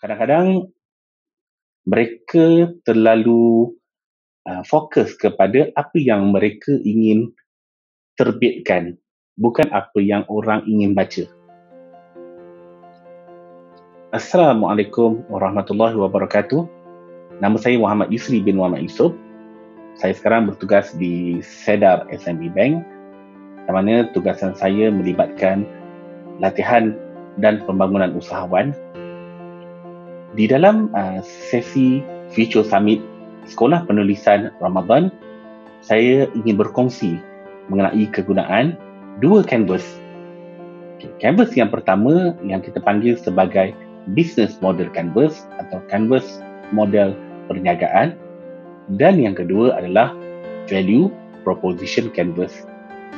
Kadang-kadang mereka terlalu fokus kepada apa yang mereka ingin terbitkan, bukan apa yang orang ingin baca. Assalamualaikum warahmatullahi wabarakatuh. Nama saya Muhammad Yusri bin Muhammad Yusof. Saya sekarang bertugas di Cedar SME Bank, di mana tugasan saya melibatkan latihan dan pembangunan usahawan. Di dalam sesi Future Summit Sekolah Penulisan Ramadan, saya ingin berkongsi mengenai kegunaan dua canvas. Canvas yang pertama yang kita panggil sebagai Business Model Canvas atau Canvas Model Perniagaan, dan yang kedua adalah Value Proposition Canvas,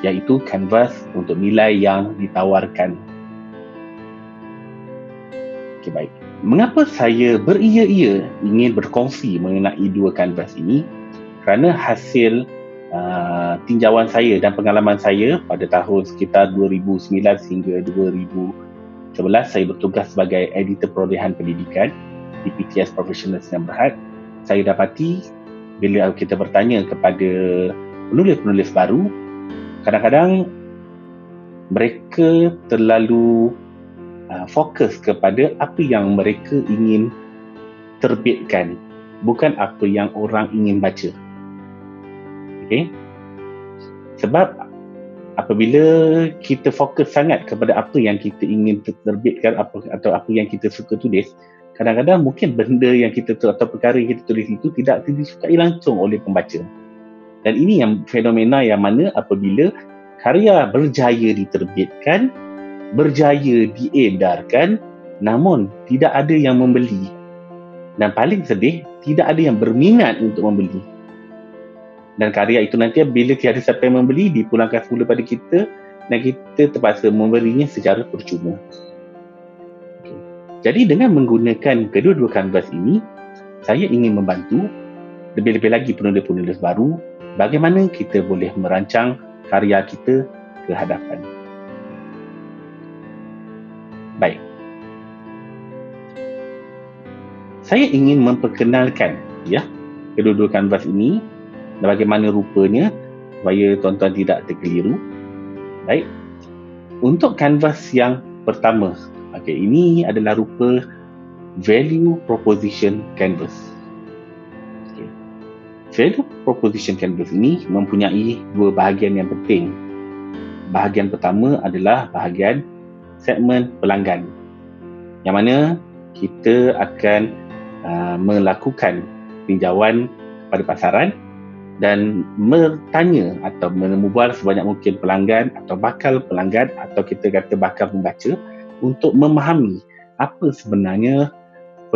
iaitu canvas untuk nilai yang ditawarkan. Okay, baik. Mengapa saya beria-ia ingin berkongsi mengenai dua canvas ini? Kerana hasil tinjauan saya dan pengalaman saya pada tahun sekitar 2009 hingga 2011, saya bertugas sebagai editor perolehan pendidikan di PTS Professional Sdn Bhd. Saya dapati bila kita bertanya kepada penulis-penulis baru, kadang-kadang mereka terlalu fokus kepada apa yang mereka ingin terbitkan, bukan apa yang orang ingin baca. Okay? Sebab apabila kita fokus sangat kepada apa yang kita ingin terbitkan atau apa yang kita suka tulis, kadang-kadang mungkin benda yang kita atau perkara yang kita tulis itu tidak disukai langsung oleh pembaca. Dan ini yang fenomena yang mana apabila karya berjaya diterbitkan, berjaya diedarkan, namun tidak ada yang membeli. Dan paling sedih, tidak ada yang berminat untuk membeli. Dan karya itu nanti bila tiada siapa yang membeli, dipulangkan semula pada kita dan kita terpaksa memberinya secara percuma. Okay. Jadi dengan menggunakan kedua-dua kanvas ini, saya ingin membantu lebih-lebih lagi penulis-penulis baru bagaimana kita boleh merancang karya kita ke hadapan. Baik. Saya ingin memperkenalkan kedua-dua kanvas ini dan bagaimana rupanya supaya tuan-tuan tidak terkeliru. Baik. Untuk kanvas yang pertama, ini adalah rupa Value Proposition Canvas. Value Proposition Canvas ini mempunyai dua bahagian yang penting. Bahagian pertama adalah bahagian segmen pelanggan, yang mana kita akan melakukan tinjauan pada pasaran dan bertanya atau menemubual sebanyak mungkin pelanggan atau bakal pelanggan atau kita kata bakal pembaca untuk memahami apa sebenarnya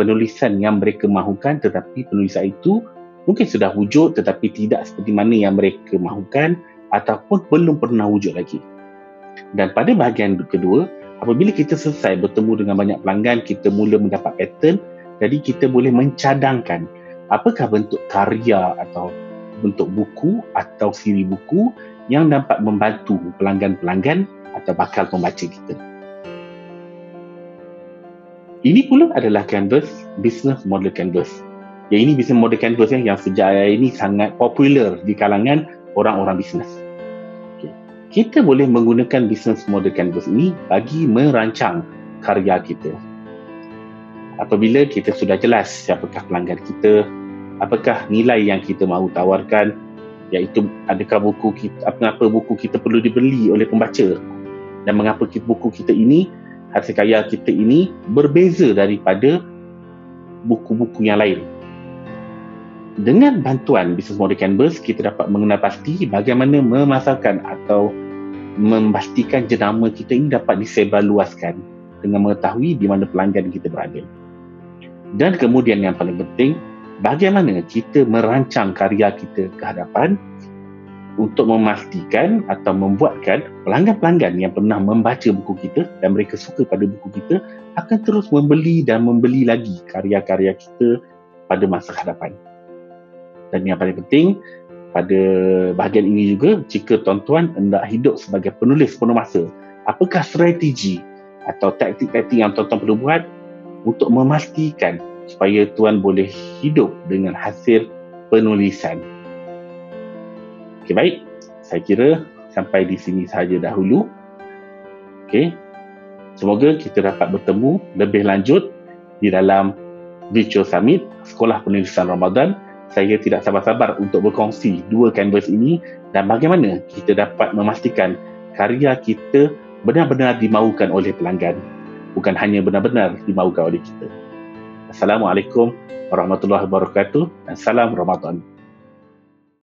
penulisan yang mereka mahukan, tetapi penulisan itu mungkin sudah wujud tetapi tidak seperti mana yang mereka mahukan ataupun belum pernah wujud lagi. Dan pada bahagian kedua, apabila kita selesai bertemu dengan banyak pelanggan, kita mula mendapat pattern, jadi kita boleh mencadangkan apakah bentuk karya atau bentuk buku atau siri buku yang dapat membantu pelanggan-pelanggan atau bakal pembaca kita. Ini pula adalah canvas Business Model Canvas. Ini Business Model Canvas yang sejak ini sangat popular di kalangan orang-orang bisnes. Kita boleh menggunakan Business Model Canvas ini bagi merancang karya kita. Apabila kita sudah jelas siapakah pelanggan kita, apakah nilai yang kita mahu tawarkan, iaitu adakah buku kita, mengapa buku kita perlu dibeli oleh pembaca, dan mengapa buku kita ini, hasil karya kita ini berbeza daripada buku-buku yang lain. Dengan bantuan Business Model Canvas, kita dapat mengenal pasti bagaimana memasarkan atau memastikan jenama kita ini dapat disebarluaskan dengan mengetahui di mana pelanggan kita berada. Dan kemudian yang paling penting, bagaimana kita merancang karya kita ke hadapan untuk memastikan atau membuatkan pelanggan-pelanggan yang pernah membaca buku kita dan mereka suka pada buku kita akan terus membeli dan membeli lagi karya-karya kita pada masa hadapan. Dan yang paling penting, pada bahagian ini juga, jika tuan-tuan hendak hidup sebagai penulis penuh masa, apakah strategi atau taktik-taktik yang tuan-tuan perlu buat untuk memastikan supaya tuan boleh hidup dengan hasil penulisan. Okey, baik. Saya kira sampai di sini sahaja dahulu. Okey. Semoga kita dapat bertemu lebih lanjut di dalam Virtual Summit Sekolah Penulisan Ramadan. Saya tidak sabar-sabar untuk berkongsi dua kanvas ini dan bagaimana kita dapat memastikan karya kita benar-benar dimaukan oleh pelanggan, bukan hanya benar-benar dimaukan oleh kita. Assalamualaikum warahmatullahi wabarakatuh dan salam Ramadan.